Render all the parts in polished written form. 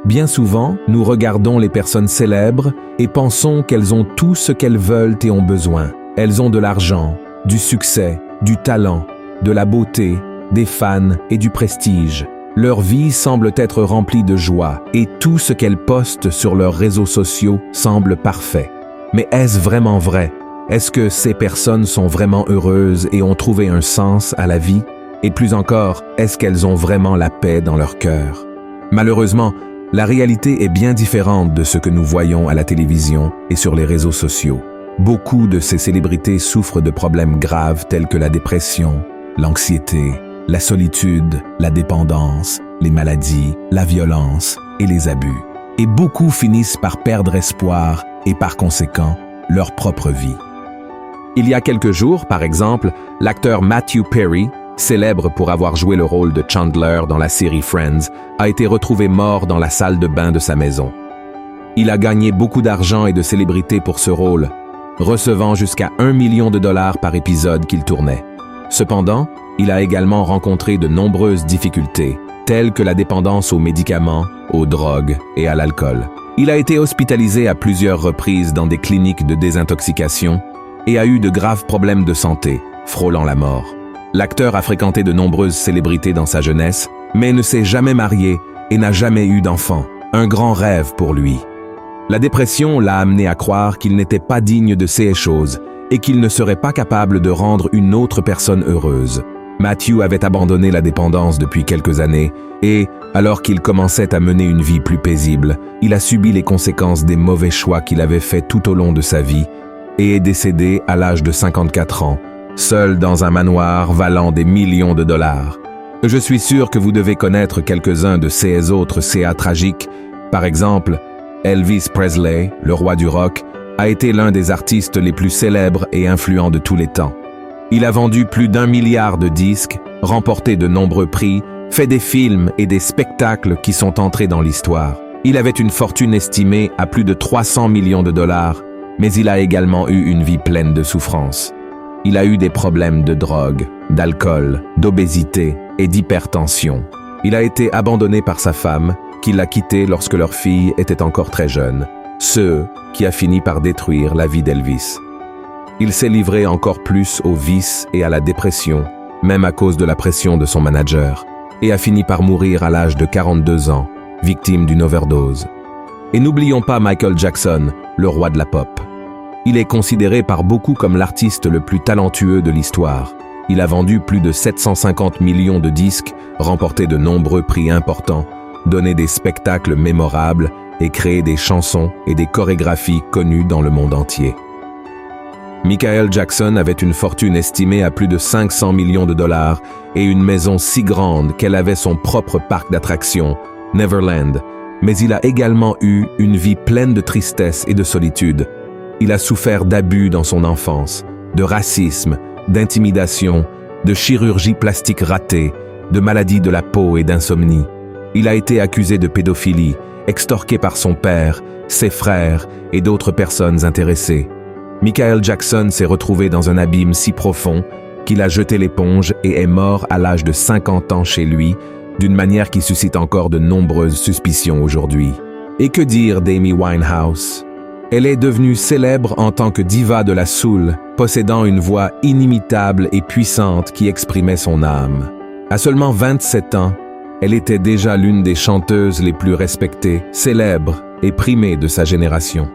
Bien souvent, nous regardons les personnes célèbres et pensons qu'elles ont tout ce qu'elles veulent et ont besoin. Elles ont de l'argent, du succès, du talent, de la beauté, des fans et du prestige. Leur vie semble être remplie de joie et tout ce qu'elles postent sur leurs réseaux sociaux semble parfait. Mais est-ce vraiment vrai? Est-ce que ces personnes sont vraiment heureuses et ont trouvé un sens à la vie? Et plus encore, est-ce qu'elles ont vraiment la paix dans leur cœur? Malheureusement, la réalité est bien différente de ce que nous voyons à la télévision et sur les réseaux sociaux. Beaucoup de ces célébrités souffrent de problèmes graves tels que la dépression, l'anxiété, la solitude, la dépendance, les maladies, la violence et les abus. Et beaucoup finissent par perdre espoir et par conséquent, leur propre vie. Il y a quelques jours, par exemple, l'acteur Matthew Perry, célèbre pour avoir joué le rôle de Chandler dans la série Friends, a été retrouvé mort dans la salle de bain de sa maison. Il a gagné beaucoup d'argent et de célébrité pour ce rôle, recevant jusqu'à $1 million par épisode qu'il tournait. Cependant, il a également rencontré de nombreuses difficultés, telles que la dépendance aux médicaments, aux drogues et à l'alcool. Il a été hospitalisé à plusieurs reprises dans des cliniques de désintoxication et a eu de graves problèmes de santé, frôlant la mort. L'acteur a fréquenté de nombreuses célébrités dans sa jeunesse, mais ne s'est jamais marié et n'a jamais eu d'enfant. Un grand rêve pour lui. La dépression l'a amené à croire qu'il n'était pas digne de ces choses et qu'il ne serait pas capable de rendre une autre personne heureuse. Matthew avait abandonné la dépendance depuis quelques années et, alors qu'il commençait à mener une vie plus paisible, il a subi les conséquences des mauvais choix qu'il avait faits tout au long de sa vie et est décédé à l'âge de 54 ans, seul dans un manoir valant des millions de dollars. Je suis sûr que vous devez connaître quelques-uns de ces autres CA tragiques. Par exemple, Elvis Presley, le roi du rock, a été l'un des artistes les plus célèbres et influents de tous les temps. Il a vendu plus d'1 milliard de disques, remporté de nombreux prix, fait des films et des spectacles qui sont entrés dans l'histoire. Il avait une fortune estimée à plus de 300 millions de dollars, mais il a également eu une vie pleine de souffrances. Il a eu des problèmes de drogue, d'alcool, d'obésité et d'hypertension. Il a été abandonné par sa femme, qui l'a quitté lorsque leur fille était encore très jeune, ce qui a fini par détruire la vie d'Elvis. Il s'est livré encore plus aux vices et à la dépression, même à cause de la pression de son manager, et a fini par mourir à l'âge de 42 ans, victime d'une overdose. Et n'oublions pas Michael Jackson, le roi de la pop. Il est considéré par beaucoup comme l'artiste le plus talentueux de l'histoire. Il a vendu plus de 750 millions de disques, remporté de nombreux prix importants, donné des spectacles mémorables et créé des chansons et des chorégraphies connues dans le monde entier. Michael Jackson avait une fortune estimée à plus de 500 millions de dollars et une maison si grande qu'elle avait son propre parc d'attractions, Neverland, mais il a également eu une vie pleine de tristesse et de solitude. Il a souffert d'abus dans son enfance, de racisme, d'intimidation, de chirurgie plastique ratée, de maladies de la peau et d'insomnie. Il a été accusé de pédophilie, extorqué par son père, ses frères et d'autres personnes intéressées. Michael Jackson s'est retrouvé dans un abîme si profond qu'il a jeté l'éponge et est mort à l'âge de 50 ans chez lui, d'une manière qui suscite encore de nombreuses suspicions aujourd'hui. Et que dire d'Amy Winehouse? Elle est devenue célèbre en tant que diva de la soul, possédant une voix inimitable et puissante qui exprimait son âme. À seulement 27 ans, elle était déjà l'une des chanteuses les plus respectées, célèbres et primées de sa génération.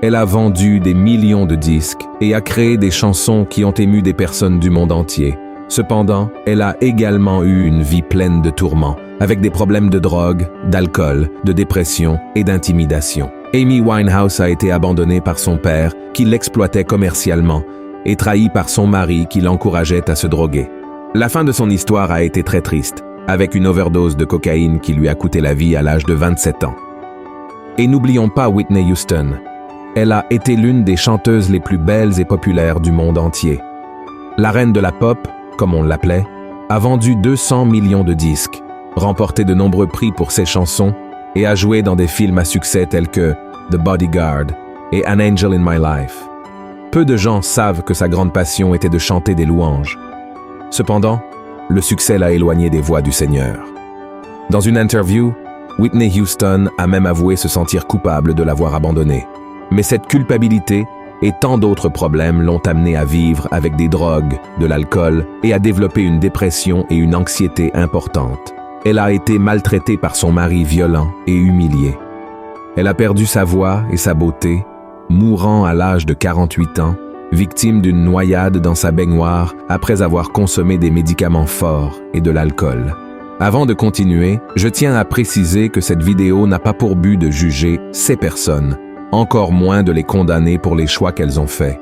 Elle a vendu des millions de disques et a créé des chansons qui ont ému des personnes du monde entier. Cependant, elle a également eu une vie pleine de tourments, avec des problèmes de drogue, d'alcool, de dépression et d'intimidation. Amy Winehouse a été abandonnée par son père, qui l'exploitait commercialement, et trahie par son mari qui l'encourageait à se droguer. La fin de son histoire a été très triste, avec une overdose de cocaïne qui lui a coûté la vie à l'âge de 27 ans. Et n'oublions pas Whitney Houston. Elle a été l'une des chanteuses les plus belles et populaires du monde entier. La reine de la pop, comme on l'appelait, a vendu 200 millions de disques, remporté de nombreux prix pour ses chansons et a joué dans des films à succès tels que The Bodyguard et An Angel in My Life. Peu de gens savent que sa grande passion était de chanter des louanges. Cependant, le succès l'a éloignée des voies du Seigneur. Dans une interview, Whitney Houston a même avoué se sentir coupable de l'avoir abandonnée. Mais cette culpabilité et tant d'autres problèmes l'ont amenée à vivre avec des drogues, de l'alcool et à développer une dépression et une anxiété importantes. Elle a été maltraitée par son mari violent et humiliée. Elle a perdu sa voix et sa beauté, mourant à l'âge de 48 ans, victime d'une noyade dans sa baignoire après avoir consommé des médicaments forts et de l'alcool. Avant de continuer, je tiens à préciser que cette vidéo n'a pas pour but de juger ces personnes, encore moins de les condamner pour les choix qu'elles ont faits.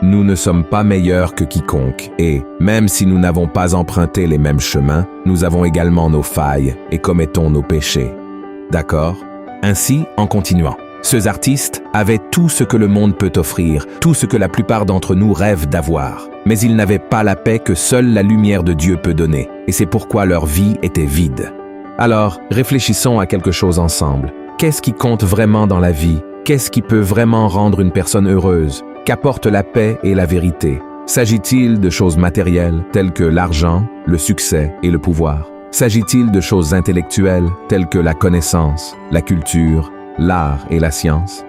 Nous ne sommes pas meilleurs que quiconque et, même si nous n'avons pas emprunté les mêmes chemins, nous avons également nos failles et commettons nos péchés. D'accord? Ainsi, en continuant, ces artistes avaient tout ce que le monde peut offrir, tout ce que la plupart d'entre nous rêvent d'avoir. Mais ils n'avaient pas la paix que seule la lumière de Dieu peut donner, et c'est pourquoi leur vie était vide. Alors, réfléchissons à quelque chose ensemble. Qu'est-ce qui compte vraiment dans la vie? Qu'est-ce qui peut vraiment rendre une personne heureuse? Qu'apporte la paix et la vérité? S'agit-il de choses matérielles, telles que l'argent, le succès et le pouvoir? S'agit-il de choses intellectuelles, telles que la connaissance, la culture, l'art et la science?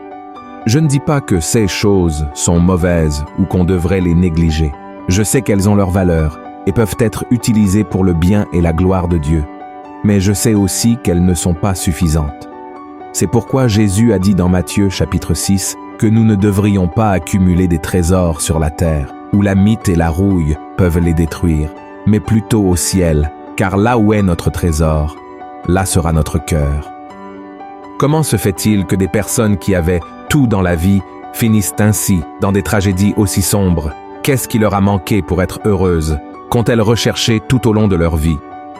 Je ne dis pas que ces choses sont mauvaises ou qu'on devrait les négliger. Je sais qu'elles ont leur valeur et peuvent être utilisées pour le bien et la gloire de Dieu. Mais je sais aussi qu'elles ne sont pas suffisantes. C'est pourquoi Jésus a dit dans Matthieu chapitre 6 que nous ne devrions pas accumuler des trésors sur la terre, où la mite et la rouille peuvent les détruire, mais plutôt au ciel, car là où est notre trésor, là sera notre cœur. Comment se fait-il que des personnes qui avaient tout dans la vie finissent ainsi dans des tragédies aussi sombres? Qu'est-ce qui leur a manqué pour être heureuses? Qu'ont-elles recherché tout au long de leur vie?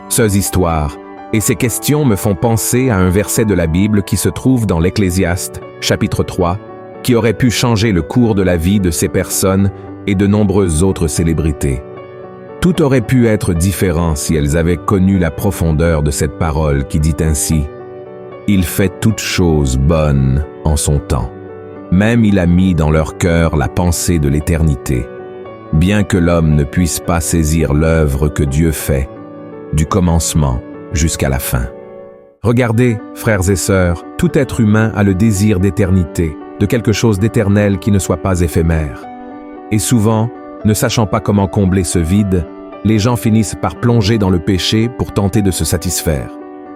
Ces histoires et ces questions me font penser à un verset de la Bible qui se trouve dans l'Ecclésiaste, chapitre 3, qui aurait pu changer le cours de la vie de ces personnes et de nombreuses autres célébrités. Tout aurait pu être différent si elles avaient connu la profondeur de cette parole qui dit ainsi: « Il fait toutes choses bonnes en son temps. Même il a mis dans leur cœur la pensée de l'éternité. Bien que l'homme ne puisse pas saisir l'œuvre que Dieu fait, du commencement jusqu'à la fin. » Regardez, frères et sœurs, tout être humain a le désir d'éternité, de quelque chose d'éternel qui ne soit pas éphémère. Et souvent, ne sachant pas comment combler ce vide, les gens finissent par plonger dans le péché pour tenter de se satisfaire.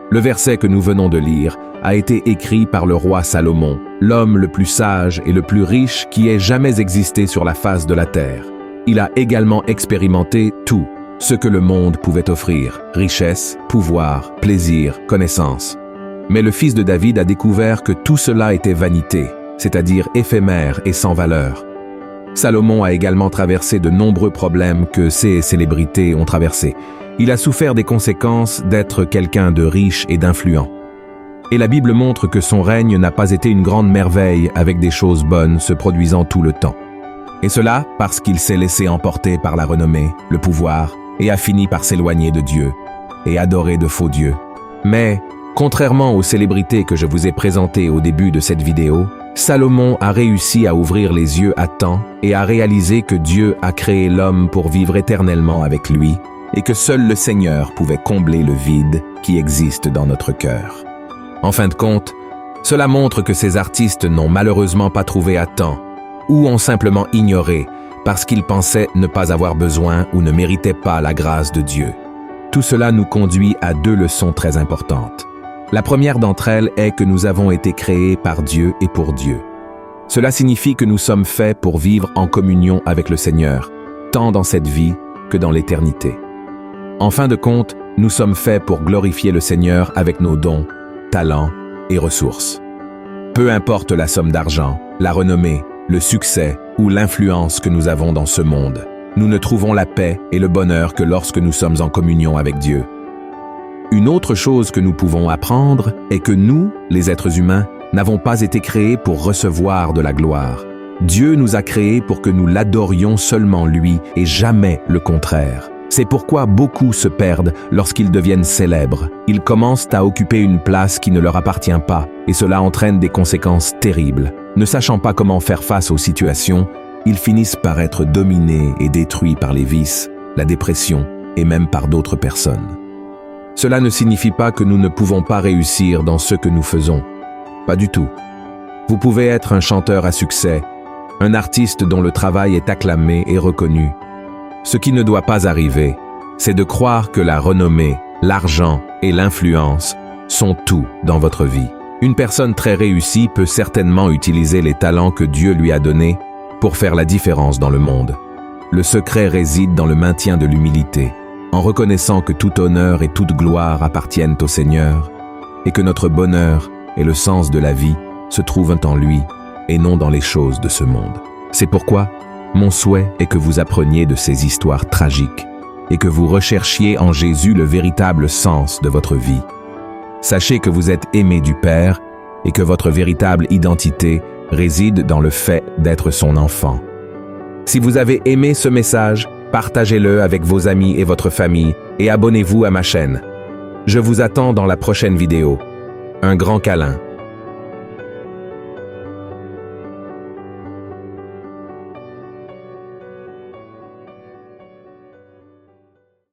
Le verset que nous venons de lire a été écrit par le roi Salomon, l'homme le plus sage et le plus riche qui ait jamais existé sur la face de la terre. Il a également expérimenté tout ce que le monde pouvait offrir: richesse, pouvoir, plaisir, connaissance. Mais le fils de David a découvert que tout cela était vanité, c'est-à-dire éphémère et sans valeur. Salomon a également traversé de nombreux problèmes que ces célébrités ont traversés. Il a souffert des conséquences d'être quelqu'un de riche et d'influent. Et la Bible montre que son règne n'a pas été une grande merveille avec des choses bonnes se produisant tout le temps. Et cela parce qu'il s'est laissé emporter par la renommée, le pouvoir, et a fini par s'éloigner de Dieu et adorer de faux dieux. Mais, contrairement aux célébrités que je vous ai présentées au début de cette vidéo, Salomon a réussi à ouvrir les yeux à temps et à réaliser que Dieu a créé l'homme pour vivre éternellement avec lui et que seul le Seigneur pouvait combler le vide qui existe dans notre cœur. En fin de compte, cela montre que ces artistes n'ont malheureusement pas trouvé à temps ou ont simplement ignoré parce qu'ils pensaient ne pas avoir besoin ou ne méritaient pas la grâce de Dieu. Tout cela nous conduit à deux leçons très importantes. La première d'entre elles est que nous avons été créés par Dieu et pour Dieu. Cela signifie que nous sommes faits pour vivre en communion avec le Seigneur, tant dans cette vie que dans l'éternité. En fin de compte, nous sommes faits pour glorifier le Seigneur avec nos dons, talents et ressources. Peu importe la somme d'argent, la renommée, le succès ou l'influence que nous avons dans ce monde, nous ne trouvons la paix et le bonheur que lorsque nous sommes en communion avec Dieu. Une autre chose que nous pouvons apprendre est que nous, les êtres humains, n'avons pas été créés pour recevoir de la gloire. Dieu nous a créés pour que nous l'adorions seulement lui et jamais le contraire. C'est pourquoi beaucoup se perdent lorsqu'ils deviennent célèbres. Ils commencent à occuper une place qui ne leur appartient pas et cela entraîne des conséquences terribles. Ne sachant pas comment faire face aux situations, ils finissent par être dominés et détruits par les vices, la dépression et même par d'autres personnes. Cela ne signifie pas que nous ne pouvons pas réussir dans ce que nous faisons. Pas du tout. Vous pouvez être un chanteur à succès, un artiste dont le travail est acclamé et reconnu. Ce qui ne doit pas arriver, c'est de croire que la renommée, l'argent et l'influence sont tout dans votre vie. Une personne très réussie peut certainement utiliser les talents que Dieu lui a donnés pour faire la différence dans le monde. Le secret réside dans le maintien de l'humilité, en reconnaissant que tout honneur et toute gloire appartiennent au Seigneur et que notre bonheur et le sens de la vie se trouvent en lui et non dans les choses de ce monde. C'est pourquoi mon souhait est que vous appreniez de ces histoires tragiques et que vous recherchiez en Jésus le véritable sens de votre vie. Sachez que vous êtes aimé du Père et que votre véritable identité réside dans le fait d'être son enfant. Si vous avez aimé ce message, partagez-le avec vos amis et votre famille et abonnez-vous à ma chaîne. Je vous attends dans la prochaine vidéo. Un grand câlin.